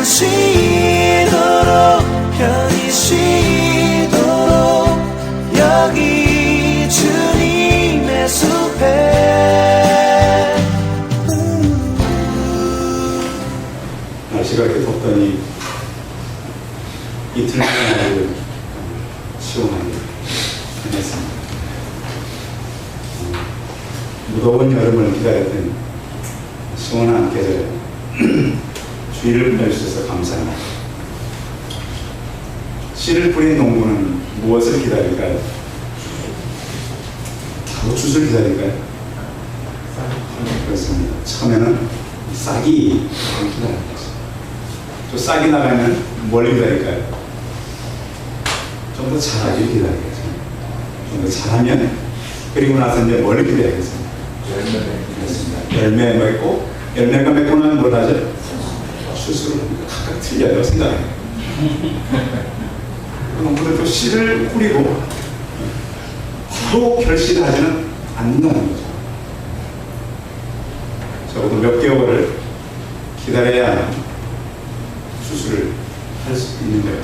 쉬도록 편히 쉬도록 여기 주님의 숲에. 날씨가 이렇게 덥더니 이틀 만에 시원하게 지냈습니다. 무더운 여름을 기다렸던 시원한 계절에 주의를 보내주셔서 감사합니다. 씨를 뿌린 농부는 무엇을 기다릴까요? 바로 슛을 기다릴까요? 그렇습니다. 처음에는 싹이 기다립니다. 또 싹이 나가면 뭘 기다릴까요? 좀 더 잘하길 기다리겠죠. 좀 더 잘하면, 그리고 나서 이제 뭘 기다리겠습니까? 열매 맺고, 열매가 맺고 나면 뭘 하죠? 슛으로 합니다. 각각 틀려요, 생각이. 농부들도 씨를 뿌리고 바로 결실하지는 않는다는 거죠. 적어도 몇 개월을 기다려야 수술을 할 수 있는 거예요.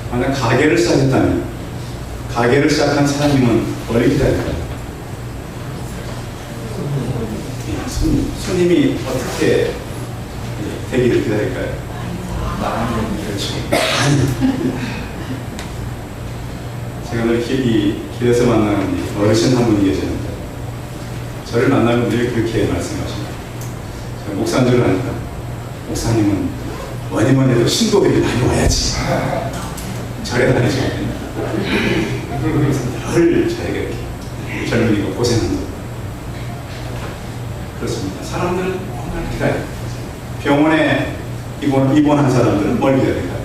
만약 가게를 시작했다면, 가게를 시작한 사장님은 뭘 기다릴까요? 손님이 어떻게 되기를 기다릴까요? 그렇죠. 제가 늘 길에서 만나는 어르신 한 분이 계시는데, 저를 만나면 늘 그렇게 말씀하십니다. 제가 목사인 줄 아니까, 목사님은 뭐니 뭐니 해도 신도들이 많이 와야지. 절에 다니시거든요. 그래서 늘 저에게 이렇게 젊은이가 고생한다. 그렇습니다. 사람들은 정말 기다려요. 병원에 입원한 사람들은 뭘 기다릴까요?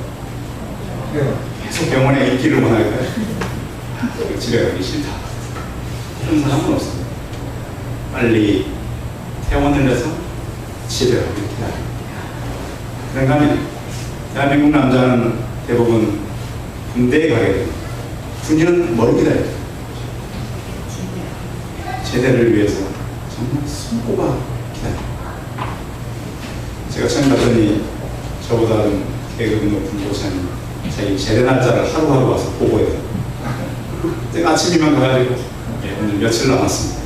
계속 병원에 있기를 원할까요? 집에 가기 싫다. 그런 사람은 없습니다. 빨리 퇴원을 해서 집에 가기 기다립니다. 그런가 하면 대한민국 남자는 대부분 군대에 가게 됩니다. 군인은 뭘 기다려요? 제대를 위해서 정말 손꼽아 기다립니다. 제가 처음 갔더니 저보다 계급이 높은 교사님 자기 제대 날짜를 하루하루 와서 보고해요. 내가 아침이면 가가지고 오늘 며칠 남았습니다.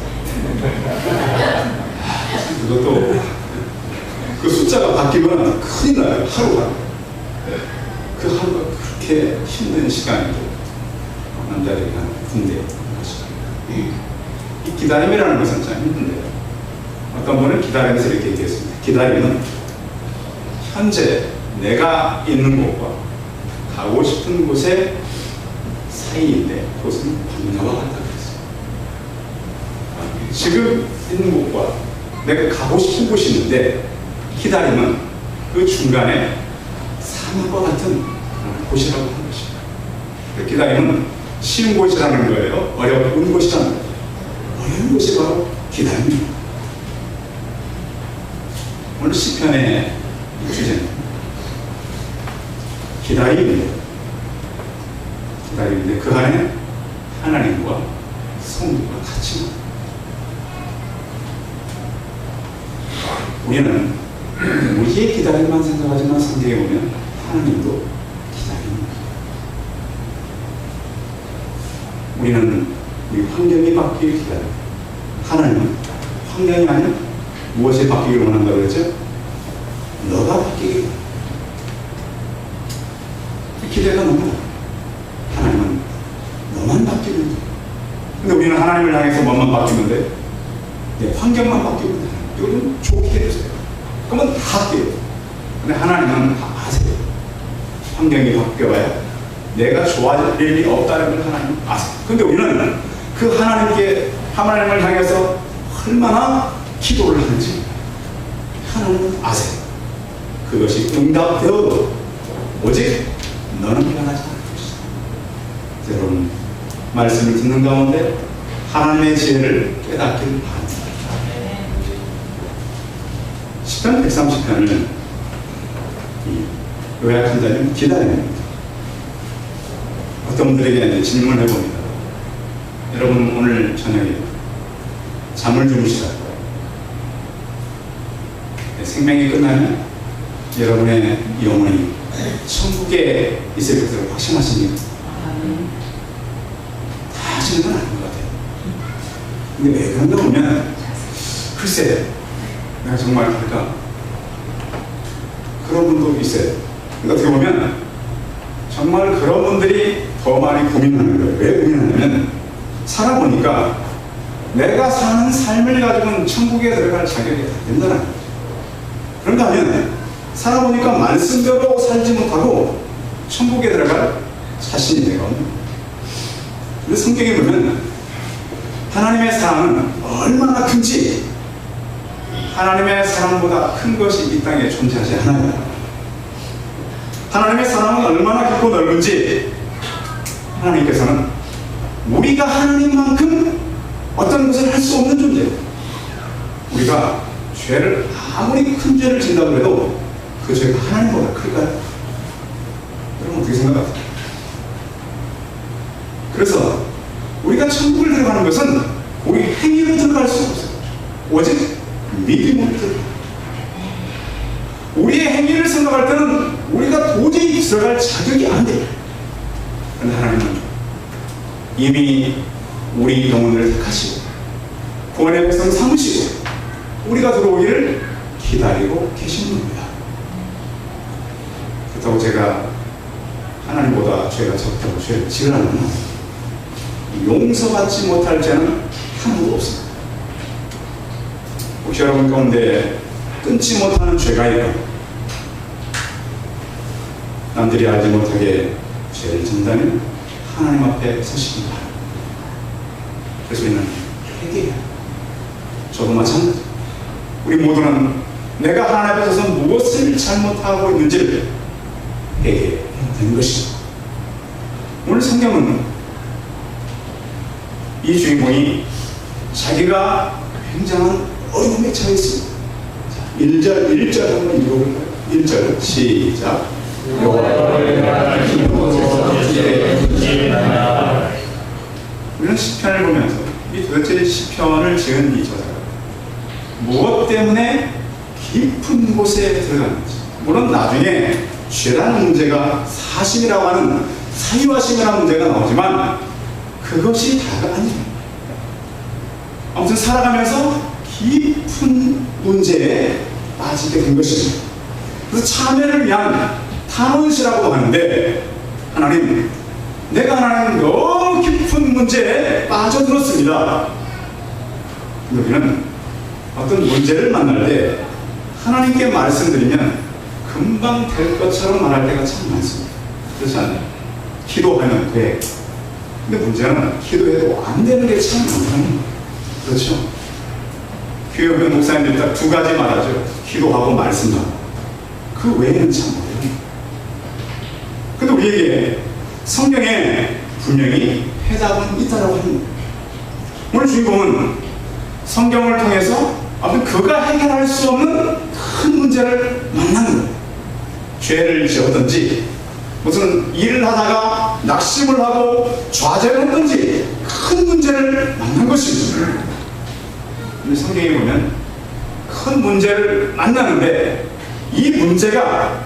그것도 그 숫자가 바뀌면 큰일 나요. 하루가. 그 하루가 그렇게 힘든 시간이고 남자들이 가는 군대에 이 기다림이라는 것은 참 힘든데요. 어떤 분은 기다리면서 이렇게 얘기했습니다. 기다림은 현재 내가 있는 곳과 가고 싶은 곳의 사이인데 그것은 광야와 같다 그랬어요. 지금 있는 곳과 내가 가고 싶은 곳이 있는데 기다림은 그 중간에 사막과 같은 곳이라고 하는 것입니다. 기다림은 쉬운 곳이라는 거예요. 어려운 곳이라는 거예요. 어려운 곳이 바로 기다림입니다. 오늘 시편의 주제는 기다림입니다. 기다림인데 그 안에 하나님과 성도가 같이 있습니다. 우리는 우리의 기다림만 생각하지만 성경에 보면 하나님도 기다립니다. 우리는 우리 환경이 바뀌길 기다립니다. 하나님은 환경이 아니라 무엇이 바뀌기를 원한다고 그랬죠? 너가 바뀌길 원한다. 기대가 너무 하나님은 너만 바뀌면 돼. 근데 우리는 하나님을 향해서 뭐만 바뀌면 돼? 네, 환경만 바뀌면 돼. 이거는 좋게 해주세요. 그러면 다 바뀌어요. 근데 하나님은 아세요. 환경이 바뀌어봐야 내가 좋아질 일이 없다는 걸 하나님은 아세요. 근데 우리는 그 하나님을 향해서 얼마나 기도를 하는지 하나님은 아세요. 그것이 응답되어도 오직 너는 변하지 않을 것이다. 여러분, 말씀을 듣는 가운데 하나님의 지혜를 깨닫기를 바랍니다. 시편 130편은 요약한 자는 기다림입니다. 어떤 분들에게 질문을 해봅니다. 여러분 오늘 저녁에 잠을 주무시다가 생명이 끝나면 여러분의 영혼이 천국에 있을 것을 확신하십니까? 다 하시는 건 아닌 것 같아요. 근데 왜 그런가 보면 글쎄 내가 정말 할까? 그런 분도 있어요. 근데 어떻게 보면 정말 그런 분들이 더 많이 고민하는 거예요. 왜 고민하냐면 살아보니까 내가 사는 삶을 가지고는 천국에 들어갈 자격이 다 된다는 거예요. 그런가 하면 살아보니까 말씀대로 살지 못하고 천국에 들어갈 자신이 내가 없는 거예요. 근데 성경에 보면 하나님의 사랑은 얼마나 큰지 하나님의 사랑보다 큰 것이 이 땅에 존재하지 않아요. 하나님의 사랑은 얼마나 깊고 넓은지 하나님께서는 우리가 하나님만큼 어떤 것을 할 수 없는 존재예요. 우리가 죄를 아무리 큰 죄를 진다고 해도 그 죄가 하나님보다 클까요? 여러분 어떻게 생각하세요? 그래서 우리가 천국을 들어가는 것은 우리 행위로 들어갈 수 없어요. 오직 믿음으로 들어가요. 우리의 행위를 생각할 때는 우리가 도저히 들어갈 자격이 안 돼요. 그런데 하나님은 이미 우리 영혼을 택하시고 구원의 백성 삼으시고 우리가 들어오기를 기다리고 계시는 겁니다. 그렇다고 제가 하나님보다 죄가 적다고 죄를 지으라는 용서받지 못할 죄는 하나도 없습니다. 혹시 여러분 가운데 끊지 못하는 죄가 있고 남들이 알지 못하게 죄를 짓는다면 하나님 앞에 서시기 바랍니다. 그래서 우리는 회개해야 합니다. 저도 마찬가지. 우리 모두는 내가 하나님 앞에 서서 무엇을 잘못하고 있는지를 회개해야 되는 것입니다. 오늘 성경은 이 주인공이 자기가 굉장한 어려움에 처해 있습니다. 1절 한번 읽어볼까요? 1절 시작. 우리는 시편을 보면서 이 도대체 시편을 지은 이 저자가 무엇 때문에 깊은 곳에 들어갔는지, 물론 나중에 죄라는 문제가 사심이라고 하는 사유하심이라는 문제가 나오지만 그것이 다가 아닙니다. 아무튼 살아가면서 깊은 문제에 빠지게 된 것입니다. 그래서 참회를 위한 탄원시라고 하는데 하나님, 내가 하나님 너무 깊은 문제에 빠져들었습니다. 우리는 어떤 문제를 만날 때 하나님께 말씀드리면 금방 될 것처럼 말할 때가 참 많습니다. 그렇지 않나요? 기도하면 돼. 근데 문제는 기도해도 안 되는 게 참 많다는 거예요. 그렇죠? 교회 오면 목사님들이 딱 두 가지 말하죠. 기도하고 말씀하고. 그 외에는 참 어려워요. 근데 우리에게 성경에 분명히 해답은 있다라고 합니다. 오늘 주인공은 성경을 통해서 아무튼 그가 해결할 수 없는 큰 문제를 만나는 거예요. 죄를 지었든지 무슨 일을 하다가 낙심을 하고 좌절을 했든지 큰 문제를 만난 것입니다. 근데 성경에 보면 큰 문제를 만나는데 이 문제가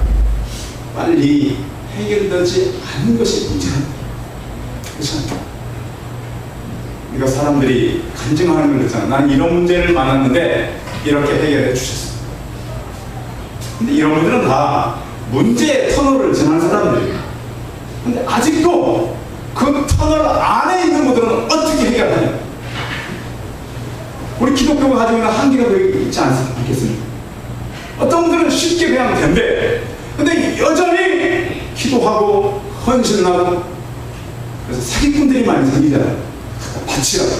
빨리 해결되지 않는 것이 문제입니다. 그렇죠? 우리가 사람들이 간증하는 걸 그렇잖아. 난 이런 문제를 만났는데 이렇게 해결해 주셨어. 근데 이런 분들은 다 문제의 터널을 지난 사람들이에요. 근데 아직도 그 터널 안에 있는 분들은 어떻게 해결하냐? 우리 기독교가 가지고 있는 한계가 있지 않겠습니까? 어떤 분들은 쉽게 그냥 된대. 근데 여전히 기도하고 헌신하고 그래서 사기꾼들이 많이 생기잖아요. 바치라고.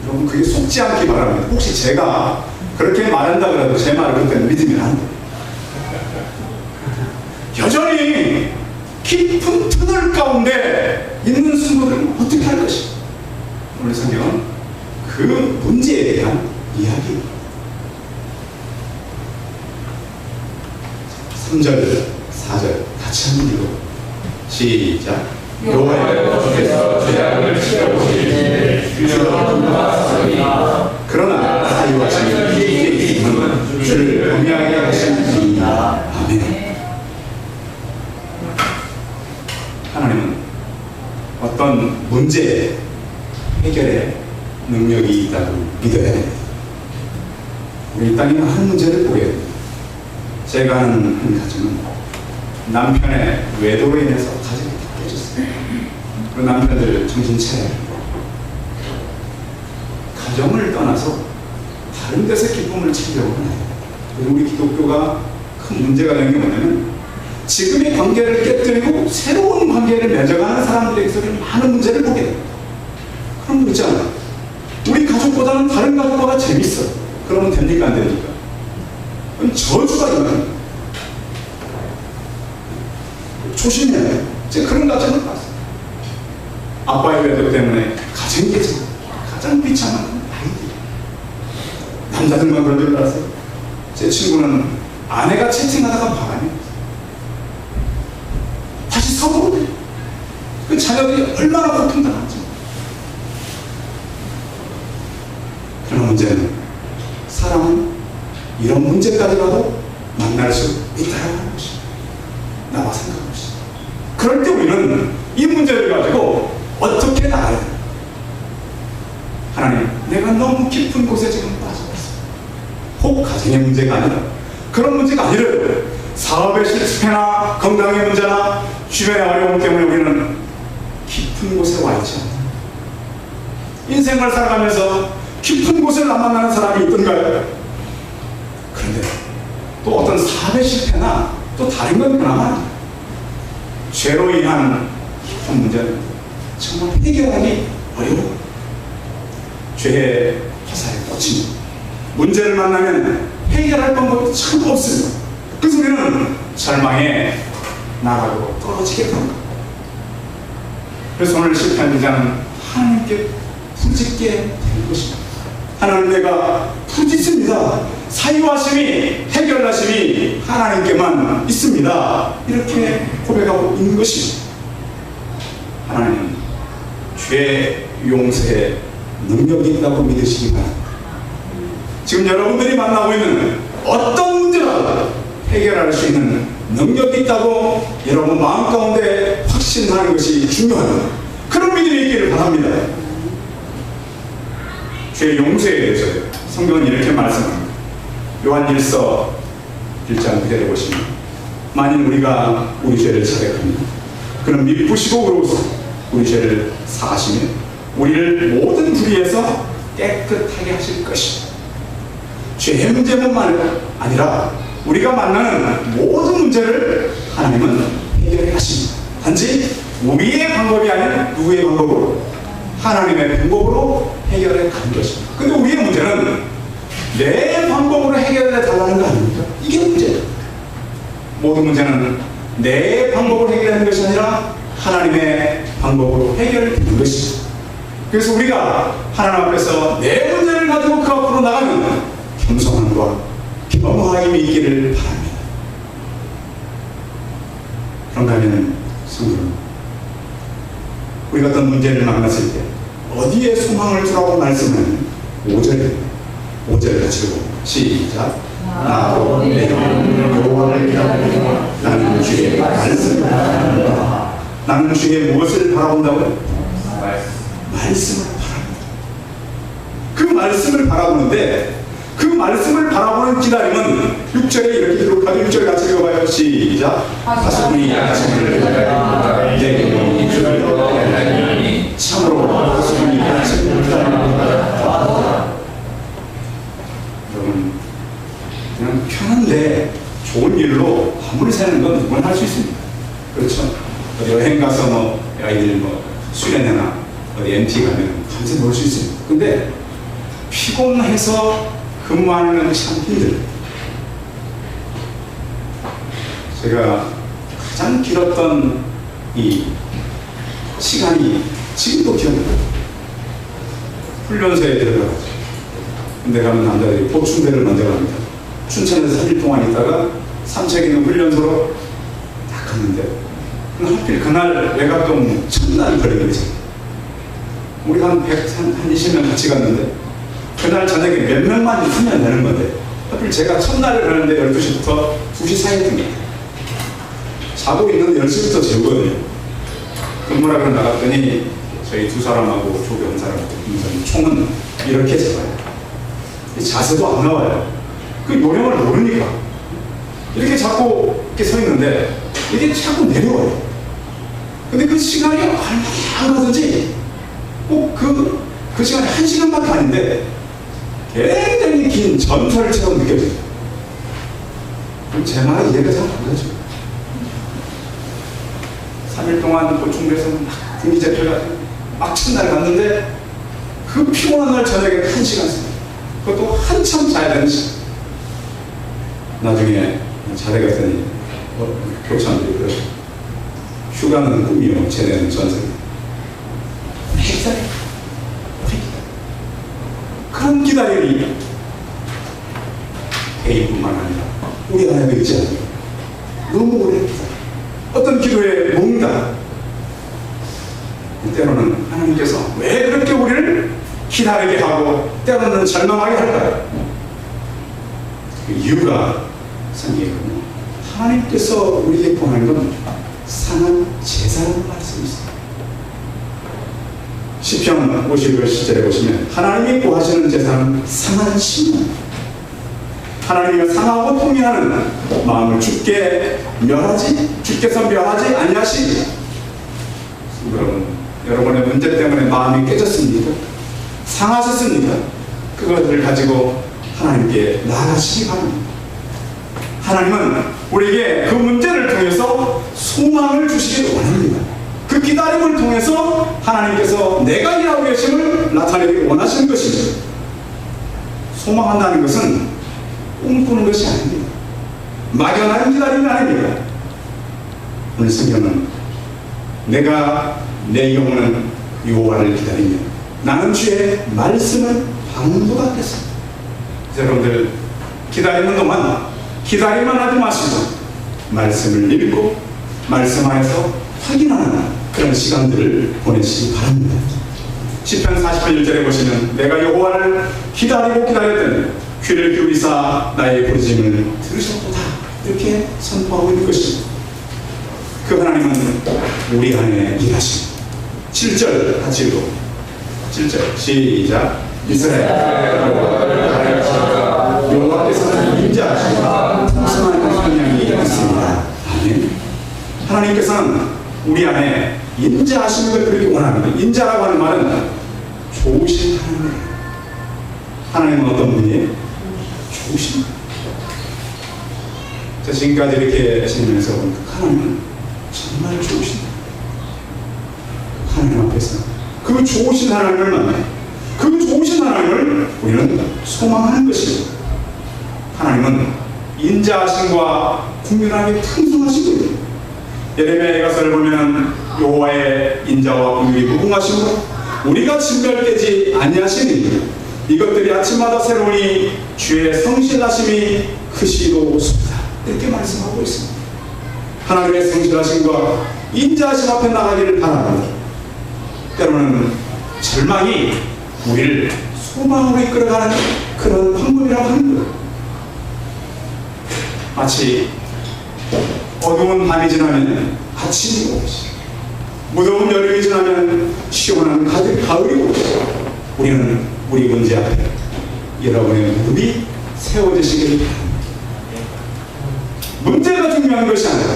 여러분 그게 속지 않기 바랍니다. 혹시 제가 그렇게 말한다 그래도 제 말을 그때는 믿으면 안 돼요. 여전히 깊은 터널 가운데 있는 순간들은 어떻게 할 것인가? 오늘 성경은 그 문제에 대한 이야기입니다. 3절, 4절 같이 한번 읽어. 시작. 여호와께서 죄악을 치러보시니 주여 놀라소이다. 그러나 사유하시는 주의 이름은 주를 경외하게 하시니이다. 아멘. 어떤 문제 해결에 능력이 있다고 믿어야 됩니다. 우리 땅에 많은 문제를 보게 됩니다. 제가 아는 한 가정은 남편의 외도로 인해서 가정이 다 깨졌어요. 그 남편들 정신 차려야 합니다. 가정을 떠나서 다른 데서 기쁨을 찾으려고 하나요? 우리 기독교가 큰 문제가 되는 게 뭐냐면 지금의 관계를 깨뜨리고 새로운 관계를 맺어가는 사람들에게서 많은 문제를 보게 됩니다. 그럼 있잖아요. 우리 가족보다는 다른 가족보다 재밌어. 그러면 됩니까? 안 됩니까? 그럼 저주가 있는 조심해야 해요. 제가 그런 가정을 봤어요. 아빠의 외도 때문에 가정이 깨져. 가장 비참한 아이들. 남자들만 그런 줄 알았어요. 제 친구는 아내가 채팅하다가 바람이 다시 서고 그 자녀들이 얼마나 고통당하지. 그런 문제는 사람은 이런 문제까지라도 만날 수 있다고 하는 것입니다. 나와 생각하는 것입니다. 그럴 때 우리는 이 문제를 가지고 어떻게 나가야 돼요? 하나님, 내가 너무 깊은 곳에 지금 빠져있어. 혹 가정의 문제가 아니라 그런 문제가 아니라 사업의 실패나 건강의 문제나 주변의 어려움 때문에 우리는 깊은 곳에 와 있지 않아요. 인생을 살아가면서 깊은 곳을 안 만나는 사람이 있던가요? 그런데 또 어떤 사업의 실패나 또 다른 건 그나마 죄로 인한 깊은 문제는 정말 해결하기 어려워. 죄의 화살에 꽂힌 문제를 만나면 해결할 방법이 참 없습니다. 그래서 우리는 절망에 나가고 떨어지게 됩니다. 그래서 오늘 실패한 자는 하나님께 부짓게 된 것입니다. 하나님, 내가 부짓습니다. 사유하심이, 해결하심이 하나님께만 있습니다. 이렇게 고백하고 있는 것입니다. 하나님은 죄 용서에 능력이 있다고 믿으시기 바랍니다. 지금 여러분들이 만나고 있는 어떤 문제라도 해결할 수 있는 능력이 있다고 여러분 마음 가운데 확신하는 것이 중요합니다. 그런 믿음이 있기를 바랍니다. 죄 용서에 대해서 성경은 이렇게 말씀합니다. 요한일서 1장 9절에 보시면 만일 우리가 우리 죄를 자백하면 그는 미쁘시고 의로우사 우리 죄를 사하시면 우리를 모든 불의에서 깨끗하게 하실 것입니다. 죄의 문제뿐만 아니라 우리가 만나는 모든 문제를 하나님은 해결해 하십니다. 단지 우리의 방법이 아닌 누구의 방법으로? 하나님의 방법으로 해결해 가는 것입니다. 근데 우리의 문제는 내 방법으로 해결해 달라는 거 아닙니까? 이게 문제예요. 모든 문제는 내 방법으로 해결하는 것이 아니라 하나님의 방법으로 해결되는 것입니다. 그래서 우리가 하나님 앞에서 내 문제를 가지고 그 앞으로 나가는 겸손함과 겸허함이 있기를 바랍니다. 그런가 하면 성도는 우리가 어떤 문제를 만났을 때 어디에 소망을 두라고 말씀하는 5절을 가지고 시작. 나도 내 여호와를 기다리며 나는 주의 말씀을 바라본다. 나는 주의 무엇을 바라본다고요? 말씀을 바라본다. 그 말씀을 바라보는데 그 말씀을 바라보는 기다림은 6절에 이렇게 기록하죠. 6절 같이 읽어봐요. 시작. 하수분이 아침을 기다린다. 내게 이주를 기다리니 참으로 하수분이 아침을 기다린다. 여러분, 그냥 편한데 좋은 일로 밤을 새는 건 누구나 할 수 있습니다. 그렇죠? 어디 여행 가서 뭐 아이들 뭐 수련회나 어디 MT 가면 밤새 놀 수 있습니다. 근데 피곤해서 근무하는 건 참 힘들어요. 제가 가장 길었던 이 시간이 지금도 기억나요. 훈련소에 들어가죠. 근데 가면 남자들이 보충대를 먼저 갑니다. 춘천에서 3일 동안 있다가 삼척에 있는 훈련소로 딱 갔는데 하필 그날 외곽동 첫날 걸리게 되죠. 우리 한 20명 같이 갔는데 그날 저녁에 몇 명만 있으면 되는 건데 하필 제가 첫날을 가는데 12시부터 2시 사이에 듭니다. 자고 있는데 10시부터 재우거든요. 근무하러 나갔더니 저희 두 사람하고 조교 한 사람하고 총은 이렇게 잡아요. 이 자세도 안 나와요. 그 요령을 모르니까 이렇게 잡고 이렇게 서 있는데 이게 자꾸 내려와요. 근데 그 시간이 얼마나 가든지 꼭 그 시간이 1시간밖에 아닌데 굉장히 긴 전설처럼 느껴져요. 그럼 제 말이 이해가 잘 안 가죠. 3일 동안 보충돼서 막 등기 잡혀가지고 막 첫날 갔는데 그 피곤한 날 저녁에 1시간 씁니다. 그것도 한참 자야 되는 시간. 나중에 자대 갔더니 교사님들이 그러죠. 휴가는 꿈이요, 제대는 전설이요. 핵살이 그런 기다림이 개인뿐만 아니라 우리 안에도 있지 않나요? 너무 오래 기다려. 어떤 기도에 몽다. 때로는 하나님께서 왜 그렇게 우리를 기다리게 하고 때로는 절망하게 할까요? 그 이유가 생기거든요. 하나님께서 우리에게 보내는 건 상한 제사라는 말씀이 있습니다. 시편 51절에 보시면 하나님이 구하시는 제사는 상한 신문, 하나님이 상하고 통일하는 마음을 주께서 멸하지 아니하시니. 여러분의 문제 때문에 마음이 깨졌습니까? 상하셨습니까? 그것을 가지고 하나님께 나아가시기 바랍니다. 하나님은 우리에게 그 문제를 통해서 소망을 주시기 원합니다. 그 기다림을 통해서 하나님께서 내가 일하고 계심을 나타내기 원하시는 것입니다. 소망한다는 것은 꿈꾸는 것이 아닙니다. 막연한 기다림이 아닙니다. 오늘 성경은 내가 내 영혼은 여호와를 기다리며 나는 주의 말씀을 방부받겠습니다. 여러분들 기다리는 동안 기다리만 하지 마시고 말씀을 읽고 말씀 안에서 확인하는 그런 시간들을 보내시기 바랍니다. 시편 48편 1절에 보시면 내가 여호와를 기다리고 기다렸더니 귀를 기울이사 나의 부르짖음을 들으셨도다, 이렇게 선포하고 있는 것입니다. 그 하나님은 우리 안에 일하십니다. 7절 같이 읽어. 7절 시작. 이스라엘 여호와께서는 인자하시고 풍성한 평양이 있습니다. 아멘. 하나님께서는 우리 안에 인자하시는 걸 그렇게 원합니다. 인자라고 하는 말은 좋으신 하나님이에요. 하나님은 어떤 분이에요? 좋으신 분이에요. 자, 지금까지 이렇게 지내면서 보니까 하나님은 정말 좋으신 분이에요. 하나님 앞에서 그 좋으신 하나님을 만나요. 그 좋으신 하나님을 우리는 소망하는 것입니다. 하나님은 인자하심과 국민하게 풍성하신 분이에요. 예레미야 예가서를 보면 여호와의 인자와 긍휼이 무궁하심으로 우리가 진멸되지 아니하시니 이것들이 아침마다 새로우니 주의 성실하심이 크시도소이다, 이렇게 말씀하고 있습니다. 하나님의 성실하심과 인자하심 앞에 나가기를 바랍니다. 때로는 절망이 우리를 소망으로 이끌어가는 그런 방법이라고 하는 거예요. 마치 어두운 밤이 지나면 아침이 오듯이, 무더운 여름이 지나면 시원한 가을이 오듯이 우리는 우리 문제 앞에 여러분의 무릎이 세워지시기를 바랍니다. 문제가 중요한 것이 아니라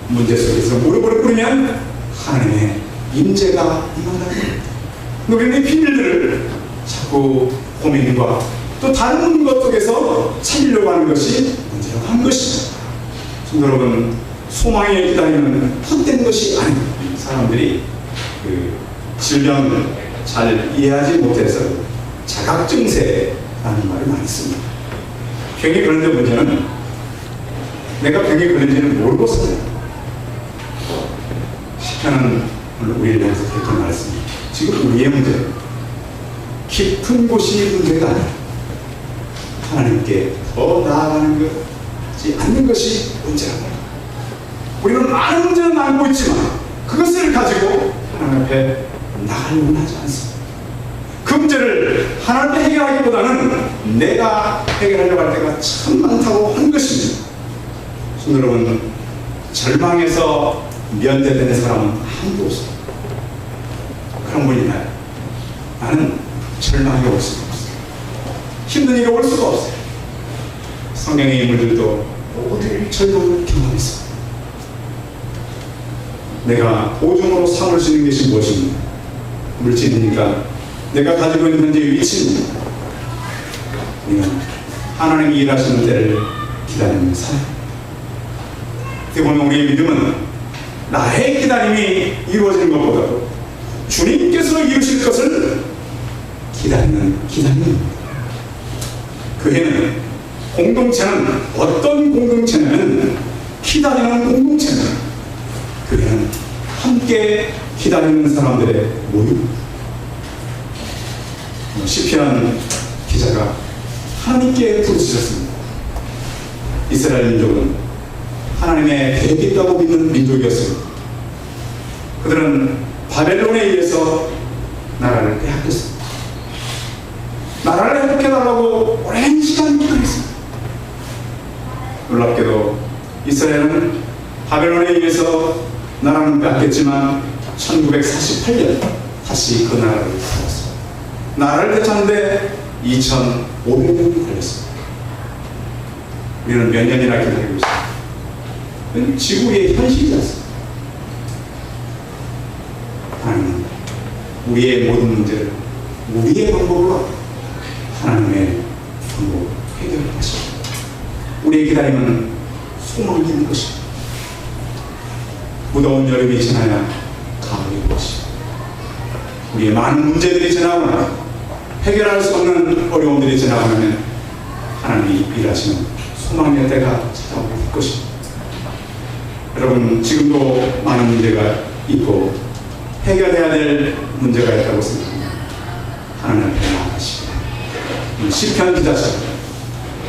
문제 속에서 무릎을 꿇으면 하나님의 임재가 임한다는 겁니다. 우리는 비밀들을 자꾸 고민과 또 다른 것 속에서 찾으려고 하는 것이 문제라고 하는 것입니다. 여러분, 소망에 기다리는 헛된 것이 아닙니다. 사람들이 그 질병을 잘 이해하지 못해서 자각증세라는 말을 많이 씁니다. 병이 그런데 문제는 내가 병이 그런지는 모르고 써요. 시편은 오늘 우리를 위해서 그렇게 말했습니다. 지금 우리의 문제, 깊은 곳이 문제가 아니라 하나님께 더 나아가는 것이 않는 것이 문제라고. 우리는 많은 문제는 안고 있지만 그것을 가지고 하나님 앞에 나가려고 하지 않습니다. 그 문제를 하나님 앞에 해결하기보다는 내가 해결하려고 할 때가 참 많다고 한 것입니다. 여러분, 절망에서 면제되는 사람은 아무도 없습니다. 그런 분이 나는 절망이 올 수가 없어요. 힘든 일이 올 수가 없어요. 성경의 인물들도 모두 절망을 경험했어요. 내가 보증으로 삼을 수 있는 것이 무엇입니까? 물질입니까? 내가 가지고 있는 현재의 위치입니까? 우리는 하나님이 일하시는 때를 기다리는 삶. 어떻게 보면 우리의 믿음은 나의 기다림이 이루어지는 것보다도 주님께서 이루실 것을 기다리는 기다림입니다. 교회는, 공동체는 어떤 공동체냐면 기다리는 공동체입니다. 교회는 함께 기다리는 사람들의 모임입니다. 시편 기자가 하나님께 부르짖었습니다. 이스라엘 민족은 하나님의 계획이 있다고 믿는 민족이었습니다. 그들은 바벨론에 의해서 나라를 빼앗겼습니다. 나라를 회복해달라고 오랜 시간 기도했습니다. 놀랍게도 이스라엘은 바벨론에 의해서 나라는 빼앗겼지만 1948년 다시 그 나라를 찾았습니다. 나라를 되찾는데 2500년이 걸렸습니다. 우리는 몇 년이나 기다리고 있습니다. 지구의 현실이지 않습니다. 하나님은 우리의 모든 문제를 우리의 방법으로 하나님의 방법으로 해결하십니다. 우리의 기다림은 소망이 있는 것입니다. 무더운 여름이 지나야 가을이 올 것입니다. 우리의 많은 문제들이 지나거나 해결할 수 없는 어려움들이 지나가면 하나님이 일하시는 소망의 때가 찾아오게 될 것입니다. 여러분, 지금도 많은 문제가 있고 해결해야 될 문제가 있다고 생각합니다. 하나님 앞에 나아가시기 바랍니다. 시편 기자처럼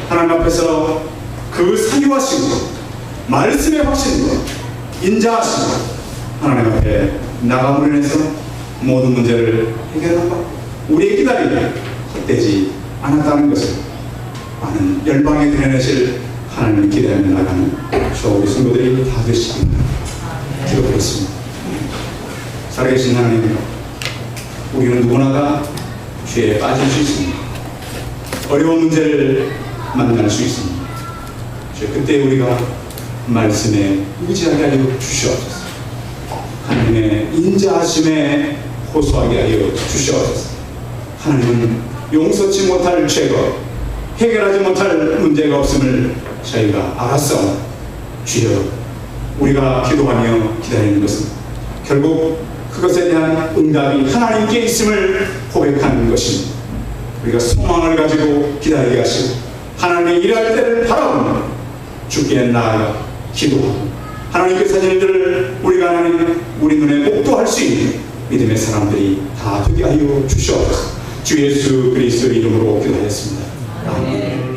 하나님 앞에서 그 사유하시고 말씀의 확신과 인자하시고 하나님 앞에 나감으로 인해서 모든 문제를 해결하고 우리의 기다림이 헛되지 않았다는 것을 많은 열방에 드러내실 하나님을 기다리며 나가는 저 우리 성도들이 다 되시기 바랍니다. 기도하겠습니다. 살아계신 하나님, 우리는 누구나가 죄에 빠질 수 있습니다. 어려운 문제를 만날 수 있습니다. 그때 우리가 말씀에 의지하게 하여 주시옵소서. 하나님의 인자하심에 호소하게 하여 주시옵소서. 하나님은 용서치 못할 죄가, 해결하지 못할 문제가 없음을 저희가 알았사오나 주여, 우리가 기도하며 기다리는 것은 결국 그것에 대한 응답이 하나님께 있음을 고백하는 것입니다. 우리가 소망을 가지고 기다리게 하시고 하나님의 일할 때를 바라보며 주께 나아가 기도하고 하나님께서 하시는 일들을 우리가 하나님 우리 눈에 목도할 수 있는 믿음의 사람들이 다 되게 하여 주시옵소서. 주 예수 그리스도의 이름으로 기도하였습니다. 아멘.